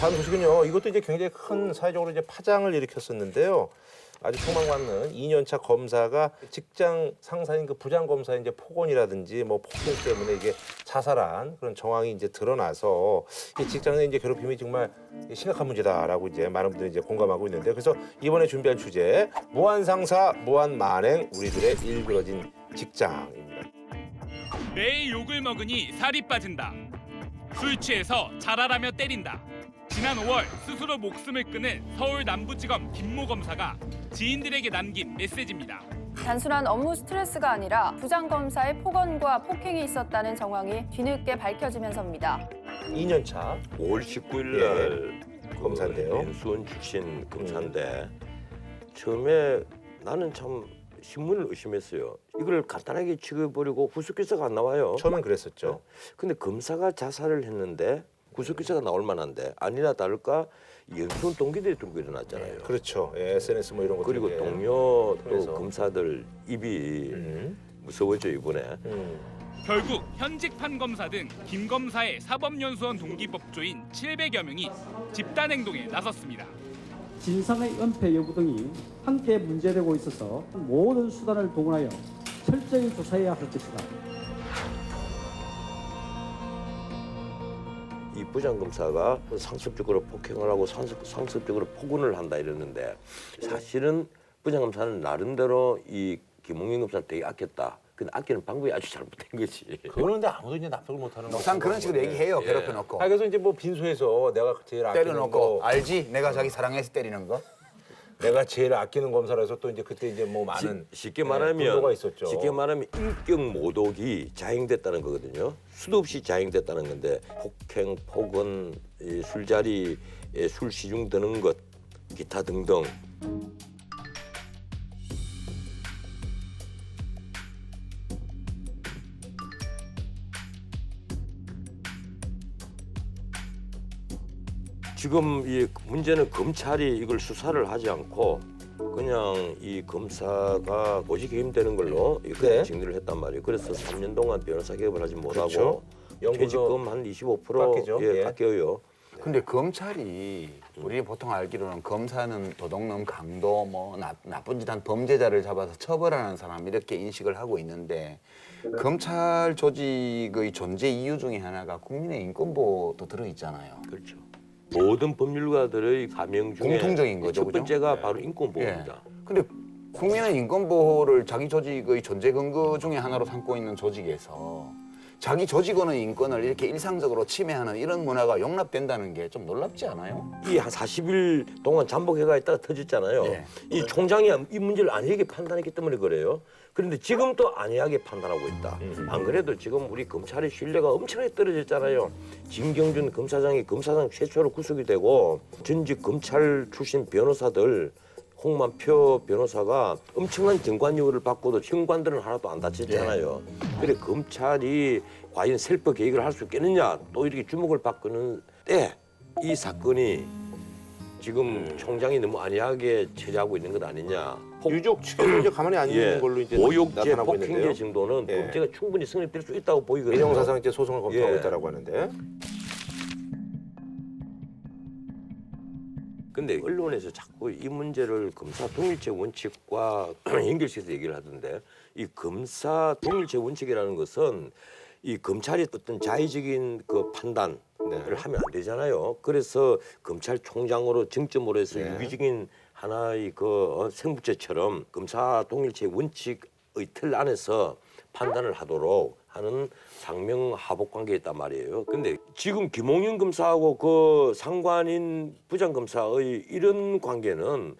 다음 소식은요. 이것도 이제 굉장히 큰 사회적으로 이제 파장을 일으켰었는데요. 아주 촉망받는 2년차 검사가 직장 상사인 그 부장 검사의 이제 폭언이라든지 뭐 폭행 때문에 이게 자살한 그런 정황이 이제 드러나서 이 직장 내 이제 괴롭힘이 정말 심각한 문제다라고 이제 많은 분들이 이제 공감하고 있는데, 그래서 이번에 준비한 주제 무한 상사 무한 만행 우리들의 일그러진 직장입니다. 매일 욕을 먹으니 살이 빠진다. 술 취해서 자랄하며 때린다. 지난 5월 스스로 목숨을 끊은 서울 남부지검 김모 검사가 지인들에게 남긴 메시지입니다. 단순한 업무 스트레스가 아니라 부장검사의 폭언과 폭행이 있었다는 정황이 뒤늦게 밝혀지면서입니다. 2년차 5월 19일 날 검사인데요. 인수원 출신 검사인데 처음에 나는 참 신문을 의심했어요. 이걸 간단하게 취급해버리고 후속 기사가 안 나와요. 처음엔 그랬었죠. 근데 검사가 자살을 했는데 후속 기사가 나올 만한데 아니나 다를까 연수원 동기들이 들고 일어났잖아요. 그렇죠. 예, SNS 뭐 이런 것들. 그리고 이제 동료 통해서. 또 검사들 입이 음. 무서워져 이번에. 결국 현직 판검사 등 김 검사의 사법연수원 동기법조인 700여 명이 집단행동에 나섰습니다. 진상의 은폐 여부 등이 함께 문제되고 있어서 모든 수단을 동원하여 철저히 조사해야 할 것이다. 이 부장검사가 상습적으로 폭행을 하고 상습적으로 폭언을 한다 이랬는데 사실은 부장검사는 나름대로 이 김홍현 검사를 되게 아꼈다. 근데 아끼는 방법이 아주 잘못된 거지. 그거는 근데 아무도 이제 납득을 못하는 거죠. 항상 그런 식으로 얘기해요. 예. 괴롭혀놓고. 그래서 이제 뭐 빈소에서 내가 제일 아끼는 때려놓고. 거, 알지? 내가 자기 사랑해서 때리는 거. 내가 제일 아끼는 검사라서 또 이제 그때 이제 뭐 많은 쉽게 네, 말하면 분노가 있었죠. 쉽게 말하면 인격 모독이 자행됐다는 거거든요. 수도 없이 자행됐다는 건데 폭행, 폭언, 이 술자리에 술 시중 드는 것, 기타 등등. 지금 이 문제는 검찰이 이걸 수사를 하지 않고 그냥 이 검사가 보직 해임되는 걸로 이렇게 네. 징계를 했단 말이에요. 그래서 3년 동안 변호사 개업을 하지 못하고 그렇죠. 연구소 퇴직금 한 25% 깎이죠. 예. 깎여요. 근데 검찰이 우리 보통 알기로는 검사는 도둑놈, 강도, 뭐 나쁜 짓 한 범죄자를 잡아서 처벌하는 사람 이렇게 인식을 하고 있는데 검찰 조직의 존재 이유 중에 하나가 국민의 인권보호도 들어있잖아요. 그렇죠. 모든 법률가들의 사명 중에 공통적인 거죠, 첫 번째가 네. 바로 인권 보호입니다. 근데 국민의 인권 보호를 자기 조직의 존재 근거 중에 하나로 삼고 있는 조직에서 자기 조직원의 인권을 이렇게 일상적으로 침해하는 이런 문화가 용납된다는 게 좀 놀랍지 않아요? 이 한 40일 동안 잠복해가 있다가 터졌잖아요. 예. 이 총장이 이 문제를 안일하게 판단했기 때문에 그래요. 그런데 지금 또 안일하게 판단하고 있다. 안 그래도 지금 우리 검찰의 신뢰가 엄청나게 떨어졌잖아요. 진경준 검사장이 검사장 최초로 구속이 되고 전직 검찰 출신 변호사들 홍만표 변호사가 엄청난 정관유를 받고도 현관들은 하나도 안 다쳤잖아요. 그래 검찰이 과연 셀프 개혁을 할 수 있겠느냐 또 이렇게 주목을 받고는 때 이 사건이 지금 총장이 너무 안이하게 처리하고 있는 것 아니냐. 유족 측에서 이제 가만히 안 있는 걸로 이제 모욕죄, 나타나고 폭행죄 있는데요. 정도는 예. 범죄가 충분히 성립될 수 있다고 보이거든요. 대형사상 이제 소송을 검토하고 예. 있다라고 하는데. 근데 언론에서 자꾸 이 문제를 검사 동일체 원칙과 연결시켜서 얘기를 하던데 이 검사 동일체 원칙이라는 것은 이 검찰이 어떤 자의적인 그 판단을 하면 안 되잖아요. 그래서 검찰총장으로 정점으로 해서 유기적인 하나의 그 생물체처럼 검사 동일체 원칙의 틀 안에서 판단을 하도록 하는 상명하복 관계에 있단 말이에요. 근데 지금 김홍윤 검사하고 그 상관인 부장검사의 이런 관계는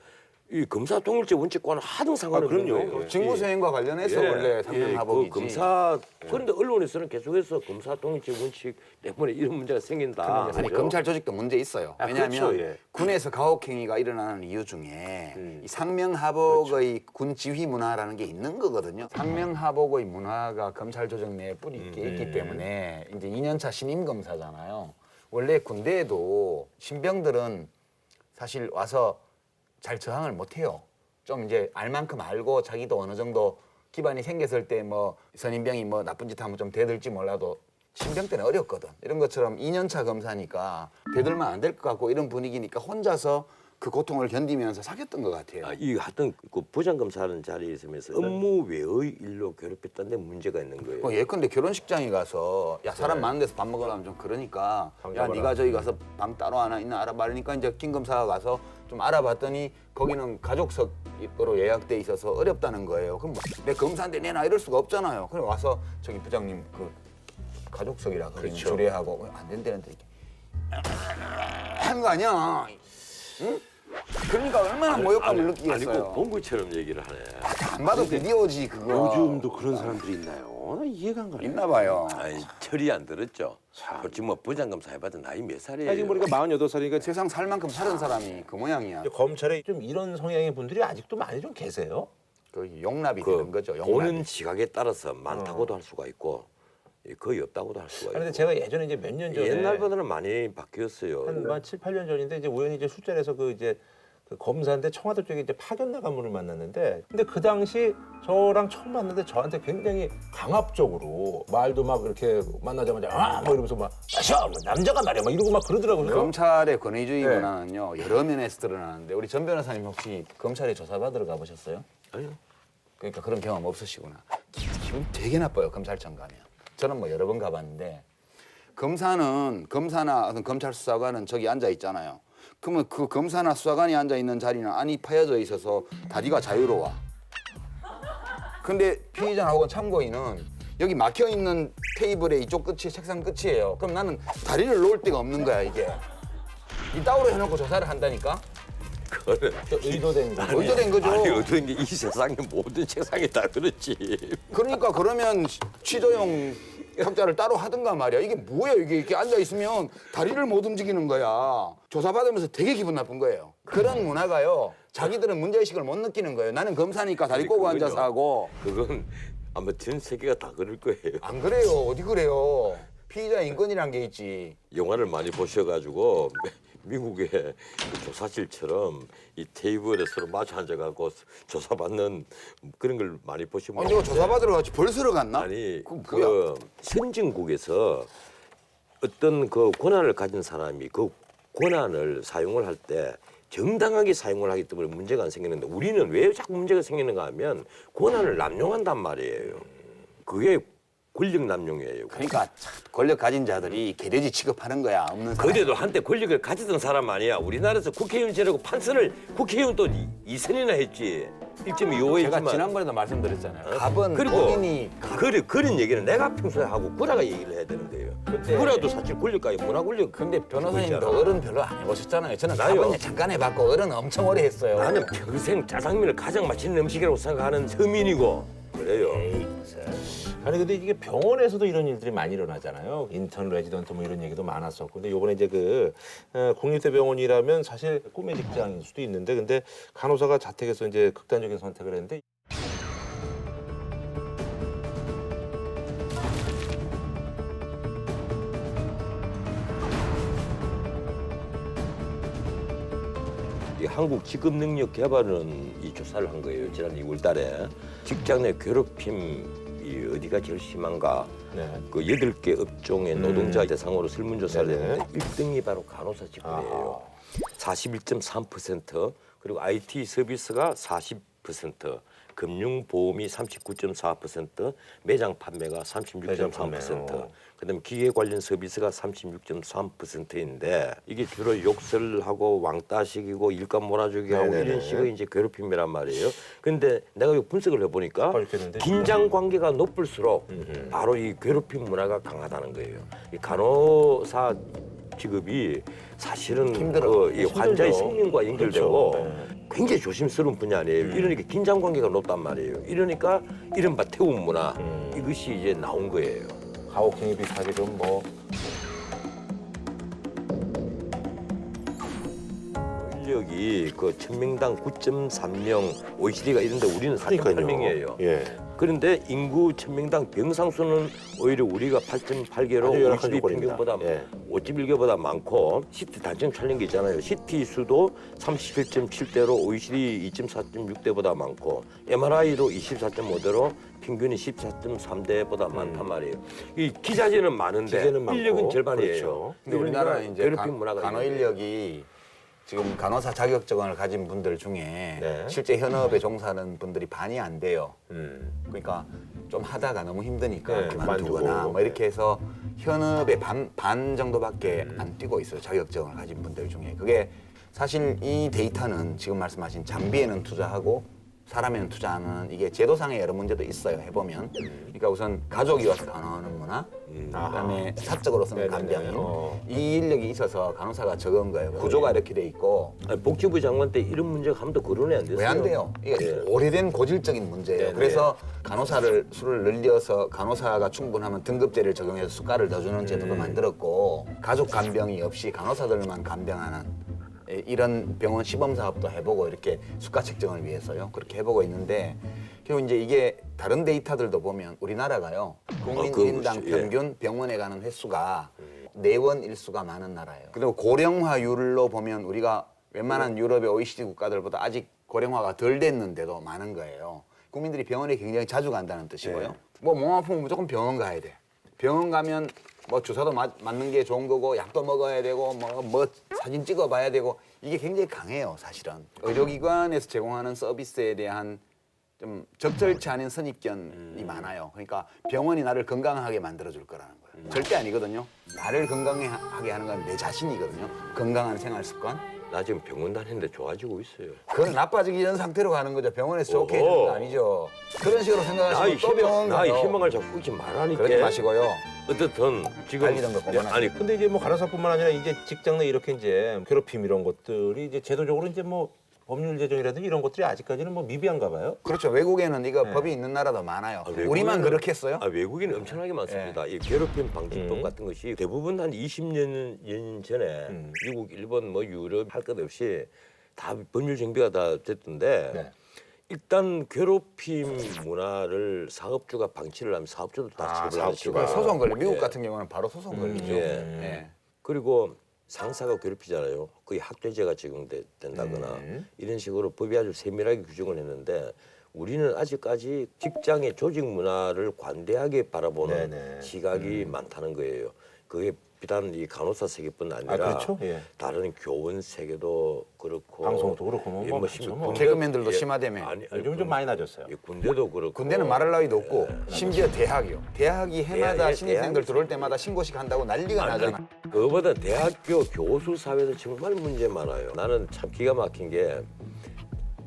이 검사 통일제 원칙과는 하등 상관없는 그럼요. 거예요. 직무수행과 관련해서 원래 상명하복이지. 그 검사 그런데 언론에서는 계속해서 검사 통일제 원칙 때문에 이런 문제가 생긴다. 아니 그죠? 검찰 조직도 문제 있어요. 아, 왜냐하면 그렇죠, 예. 군에서 가혹행위가 일어나는 이유 중에 이 상명하복의 군 지휘 문화라는 게 있는 거거든요. 상명하복의 문화가 검찰 조직 내에 뿌리 있게 있기 때문에 이제 2년차 신임 검사잖아요. 원래 군대에도 신병들은 사실 와서 잘 저항을 못 해요. 좀 이제 알 만큼 알고 자기도 어느 정도 기반이 생겼을 때 뭐 선임병이 뭐 나쁜 짓 하면 좀 대들지 몰라도 신병 때는 어렵거든. 이런 것처럼 2년차 검사니까 되돌면 안 될 것 같고 이런 분위기니까 혼자서 그 고통을 견디면서 사귀었던 것 같아요. 이 하여튼 그 부장검사하는 자리에 있으면서 업무 외의 일로 괴롭혔다는 데 문제가 있는 거예요. 뭐 예컨대 결혼식장에 가서 야 사람 많은 데서 밥 먹으러 가면 좀 그러니까 방 야 잡아라. 네가 저기 가서 방 따로 하나 있나 알아봐. 그러니까 이제 김 검사가 가서 좀 알아봤더니 거기는 가족석으로 예약돼 있어서 어렵다는 거예요. 그럼 내 검사인데 내나 이럴 수가 없잖아요. 그래 와서 저기 부장님 그 가족석이라 거기는 그렇죠. 조례하고 안 된다는데 이렇게 하는 거 아니야. 응? 그러니까 얼마나 모욕감을 아니 느끼겠어요. 꼭 본부처럼 얘기를 하네. 안 봐도 비디오지 그거. 요즘도 그런 사람들이 있나요? 나 이해가 안 가네. 있나 봐요. 아니 철이 안 들었죠. 솔직히 뭐 부장검사 해봐도 나이 몇 살이에요? 지금 보니까 48살이니까 세상 살 만큼 사는 사람이 그 모양이야. 검찰에 좀 이런 성향의 분들이 아직도 많이 좀 계세요. 그 용납이 그 되는 거죠. 용납이. 보는 시각에 따라서 많다고도 할 수가 있고 거의 없다고도 할 수가 있고. 그런데 제가 예전에 이제 몇 년 전에 옛날보다는 많이 바뀌었어요. 한 7, 8년 전인데 이제 우연히 이제 술자리에서 그 검사인데 청와대 쪽에 이제 파견 나간 분을 만났는데 근데 그 당시 저랑 처음 만났는데 저한테 굉장히 강압적으로 말도 막 이렇게 만나자마자 막 이러면서 막 마셔 뭐 남자가 말이야 막 이러고 막 그러더라고요. 검찰의 권위주의 문화는요 여러 면에서 드러나는데 우리 전 변호사님 혹시 검찰에 조사받으러 가보셨어요? 아니요. 그러니까 그런 경험 없으시구나. 기분 되게 나빠요 검찰청 가면. 저는 뭐 여러 번 가봤는데 검사나 어떤 검찰 수사관은 저기 앉아 있잖아요. 그러면 그 검사나 수사관이 앉아 있는 자리는 안이 파여져 있어서 다리가 자유로워. 근데 피의자나 혹은 참고인은 여기 막혀 있는 테이블의 이쪽 끝이 책상 끝이에요. 그럼 나는 다리를 놓을 데가 없는 거야 이게. 이따구로 해놓고 조사를 한다니까. 의도된 거. 의도된 거죠. 아니 어떤 게 이 세상의 모든 책상이 다 그렇지. 그러니까 그러면 취조용 탁자를 따로 하든가 말이야. 이게 뭐야 이게 이렇게 앉아 있으면 다리를 못 움직이는 거야. 조사받으면서 되게 기분 나쁜 거예요. 그런 문화가요. 자기들은 문제의식을 못 느끼는 거예요. 나는 검사니까 다리 꼬고 그거죠. 앉아서 하고. 그건 아마 전 세계가 다 그럴 거예요. 안 그래요. 어디 그래요. 피의자 인권이란 게 있지. 영화를 많이 보셔가지고 미국의 그 조사실처럼 이 테이블에 서로 마주 앉아갖고 조사받는 그런 걸 많이 보시면 내가 조사받으러 갔지 벌써러 갔나? 아니 그건 뭐야? 그 선진국에서 어떤 그 권한을 가진 사람이 그 권한을 사용을 할 때 정당하게 사용을 하기 때문에 문제가 안 생기는데 우리는 왜 자꾸 문제가 생기는가 하면 권한을 남용한단 말이에요. 그게 권력 남용이에요. 그러니까 참 권력 가진 자들이 개돼지 취급하는 거야. 없는 사람. 그래도 한때 권력을 가지던 사람 아니야. 우리나라에서 국회의원 지내고 판사를 국회의원 또 2선이나 했지. 1.25 제가 했지만. 지난번에도 말씀드렸잖아요. 갑은 그리고 본인이 그런 얘기는 내가 평소에 하고 구라가 얘기를 해야 되는데요. 구라도 사실 권력가요. 문화 권력. 근데 변호사님도 있잖아. 어른 별로 안 해보셨잖아요. 저는 나요. 갑은 잠깐 해봤고 어른 엄청 오래 했어요. 나는 평생 짜장면을 가장 맛있는 음식이라고 생각하는 서민이고 그래요. 아니 근데 이게 병원에서도 이런 일들이 많이 일어나잖아요. 인턴 레지던트 뭐 이런 얘기도 많았었고. 근데 요번에 이제 국립대병원이라면 사실 꿈의 직장일 수도 있는데 근데 간호사가 자택에서 이제 극단적인 선택을 했는데 이 한국 직업능력개발은 이 조사를 한 거예요. 지난 2월달에 직장 내 괴롭힘 이 어디가 제일 심한가? 네. 그 8개 업종의 노동자 대상으로 설문조사를 네네. 했는데 1등이 바로 간호사 직군이에요. 41.3% 그리고 IT 서비스가 40%, 금융보험이 39.4%, 매장 판매가 36.3%, 그다음에 기계 관련 서비스가 36.3%인데 이게 주로 욕설하고 왕따식이고 일감 몰아주기하고 네네네. 이런 식의 이제 괴롭힘이란 말이에요. 근데 내가 이 분석을 해보니까 밝혔는데 긴장 관계가 높을수록 바로 이 괴롭힘 문화가 강하다는 거예요. 이 간호사 직업이 사실은 힘들어. 이 환자의 힘들죠. 생명과 연결되고 그렇죠. 굉장히 조심스러운 분야 아니에요. 이러니까 긴장 관계가 높단 말이에요. 이러니까 이른바 태움 문화 이것이 이제 나온 거예요. 가혹행위 비슷하게끔 뭐 인력이 그 1000명당 9.3명, OECD가 이런데 우리는 그러니까요. 4.8명이에요. 예. 그런데 인구 1000명당 병상수는 오히려 우리가 8.8개로 아주 열악한 OECD 조건입니다. 평균보다 예. 5.1개보다 많고 CT 단점 촬영기 있잖아요. CT 수도 37.7대로 OECD 2.4.6대보다 많고 MRI도 24.5대로 평균이 14.3대보다 많단 말이에요. 이 기자재는 많은데 기재는 많고, 인력은 절반이에요. 그렇죠. 근데 우리나라는 이제 괴롭힘 문화가 간호 있는데. 인력이 지금 간호사 자격증을 가진 분들 중에 네. 실제 현업에 종사하는 분들이 반이 안 돼요. 그러니까 좀 하다가 너무 힘드니까 네, 그만두거나 그만두고. 뭐 이렇게 해서 현업의 반 정도밖에 안 뛰고 있어요. 자격증을 가진 분들 중에. 그게 사실 이 데이터는 지금 말씀하신 장비에는 투자하고 사람에는 투자하는 이게 제도상의 여러 문제도 있어요. 해보면. 그러니까 우선 가족이 와서 간호하는 문화, 그다음에 사적으로 쓰는 네네네. 간병인 이 인력이 있어서 간호사가 적은 거예요. 구조가 이렇게 돼 있고 아니, 복지부 장관 때 이런 문제가 한 번도 거론이 안 됐어요. 왜 안 돼요? 이게 오래된 고질적인 문제예요. 네네. 그래서 간호사를 수를 늘려서 간호사가 충분하면 등급제를 적용해서 수가를 더 주는 제도도 만들었고 가족 간병이 없이 간호사들만 간병하는 이런 병원 시범 사업도 해보고 이렇게 수가 책정을 위해서요. 그렇게 해보고 있는데 결국 이제 이게 다른 데이터들도 보면 우리나라가요. 국민 그거 1인당 그렇죠. 예. 평균 병원에 가는 횟수가 내원 일수가 많은 나라예요. 그리고 고령화율로 보면 우리가 웬만한 유럽의 OECD 국가들보다 아직 고령화가 덜 됐는데도 많은 거예요. 국민들이 병원에 굉장히 자주 간다는 뜻이고요. 뭐 몸 아프면 무조건 병원 가야 돼. 병원 가면 뭐 주사도 맞는 게 좋은 거고 약도 먹어야 되고 뭐 사진 찍어봐야 되고 이게 굉장히 강해요, 사실은. 의료기관에서 제공하는 서비스에 대한 좀 적절치 않은 선입견이 많아요. 그러니까 병원이 나를 건강하게 만들어줄 거라는 거예요. 절대 아니거든요. 나를 건강하게 하는 건 내 자신이거든요. 건강한 생활 습관. 나 지금 병원 다니는데 좋아지고 있어요. 그건 나빠지기 이런 상태로 가는 거죠. 병원에서 좋게 어허. 해주는 거 아니죠. 그런 식으로 생각하시면 또 병원 나의 가요. 희망을 자꾸 잊지 말라니까. 그러지 마시고요. 어쨌든 지금 달리던 거 그만하세요. 아니 근데 이제 뭐 간호사뿐만 아니라 이제 직장 내 이렇게 이제 괴롭힘 이런 것들이 이제 제도적으로 이제 뭐 법률 제정이라든지 이런 것들이 아직까지는 뭐 미비한가 봐요. 그렇죠. 외국에는 이거 네. 법이 있는 나라도 많아요. 외국에는- 우리만 그렇게 했어요? 외국인은 엄청나게 많습니다. 이 괴롭힘 방지법 같은 것이 대부분 한 20년 전에 미국, 일본, 뭐 유럽 할 것 없이 다 법률 정비가 다 됐던데 네. 일단 괴롭힘 문화를 사업주가 방치를 하면 사업주도 다 처벌을 하시고 그건 소송 걸려. 미국 예. 같은 경우는 바로 소송 걸리죠. 예. 그리고 상사가 괴롭히잖아요. 거의 학대죄가 적용된다거나 이런 식으로 법이 아주 세밀하게 규정을 했는데 우리는 아직까지 직장의 조직 문화를 관대하게 바라보는 네네. 시각이 많다는 거예요. 그게 비단 이 간호사 세계뿐 아니라 그렇죠. 예. 다른 교원 세계도 그렇고 방송도 그렇고 뭐 예, 많죠, 심- 뭐. 군대- 개그맨들도 예, 심하다며. 아니, 요즘 좀 많이 낮았어요. 예, 군대도 그렇고 군대는 말할 나위도 없고 심지어 대학이요. 대학이 해마다 예, 신입생들 대학이- 들어올 때마다 신고식 한다고 난리가 나잖아. 그거보다 대학교 교수 사회도 정말 문제 많아요. 나는 참 기가 막힌 게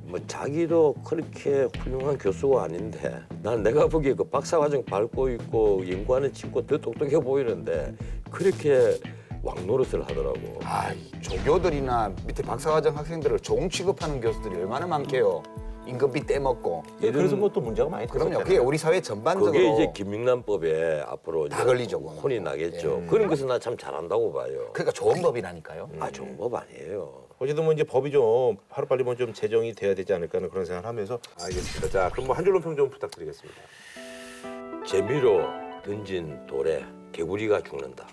뭐 자기도 그렇게 훌륭한 교수가 아닌데 난 내가 보기에 그 박사과정 밟고 있고 연구하는 친구 더 똑똑해 보이는데 그렇게 왕노릇을 하더라고. 아, 이 조교들이나 밑에 박사과정 학생들을 종 취급하는 교수들이 얼마나 많게요. 임금비 떼먹고. 그래서 뭐 또 문제가 많이 그럼요. 됐었잖아요. 그게 우리 사회 전반적으로 그게 이제 김영란법에 앞으로 다 이제 걸리죠, 그거는. 혼이 나겠죠. 그런 것은 나 참 잘한다고 봐요. 그러니까 좋은 법이라니까요. 아 좋은 법 아니에요. 어쨌든 뭐 이제 법이 좀 하루빨리 뭐 좀 제정이 돼야 되지 않을까 하는 그런 생각을 하면서 알겠습니다. 자, 그럼 뭐 한 줄로 평 좀 부탁드리겠습니다. 재미로 던진 돌에 개구리가 죽는다.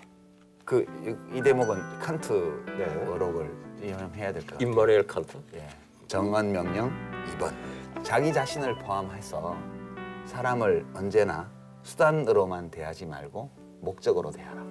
이 대목은 칸트 네. 어록을 이용해야 될 것 같아요. 임마누엘 칸트. 예. 정언 명령 2번. 자기 자신을 포함해서 사람을 언제나 수단으로만 대하지 말고 목적으로 대하라.